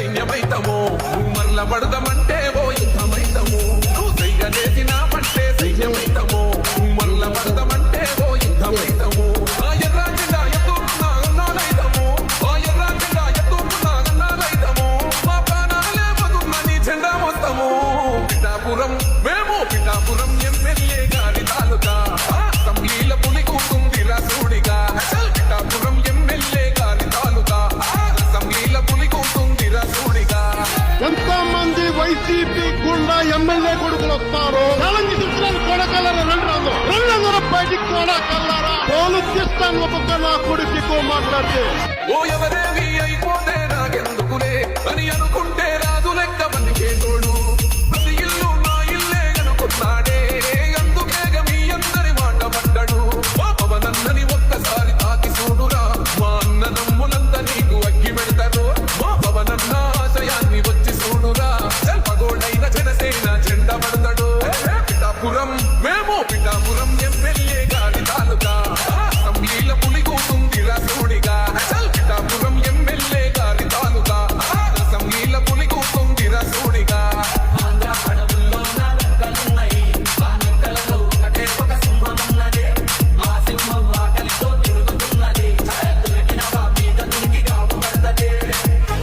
సైన్యమైతము మరల పడదమంటే ఓ యుద్ధమైతము నువ్వు సైగనేసినామంటే సైన్యమైతము మరల పడదమంటే ఓ యుద్ధమైతము ఆ ఎర్ర జెండా ఎత్తుకున్నా అన్నాలైతము ఆ ఎర్ర జెండా ఎత్తుకున్నా అన్నాలైతము మా ప్రాణాలే పదున్నని జెండా మొత్తము పిఠాపురం మేము పిఠాపురం ఎమ్మెల్యే గారి తాలూకా అసెంబ్లీల పులి కూతుంది రాసుడిగా పిఠాపురం ఎమ్మెల్యే గారి తాలూకా అసెంబ్లీల పులి కూతుంది రాసుడిగా ఎంతో మంది వైసీపీ గుండా ఎమ్మెల్యే కొడుకులు వస్తారు నాలుగు చిత్రాలు కొడకలరా రెండు బయటికి కొడకల్లారా పోలు తీస్తాను ఒక్కొక్క నా కొడుకు మాట్లాడితే ఓ ఎవరేవి అయిపోతే నాకెందుకులే అని అనుకుంటే రాజు లెక్క మనకే తోడు ప్రతి ఇల్లు నా ఇల్లే అనుకున్నాడే అందుకే మీ అందరి మాట పడ్డాడు మా పవనన్నని ఒక్కసారి తాకి చూడురా మా అన్నదమ్ములంతా నీకు అగ్గి పెడతారు మా పవనన్న ఆశయాన్ని వచ్చి చూడురా పగోడైన జనసేన జెండా పడతాడు పిఠాపురం మేము పిఠాపురం ఎమ్మెల్యే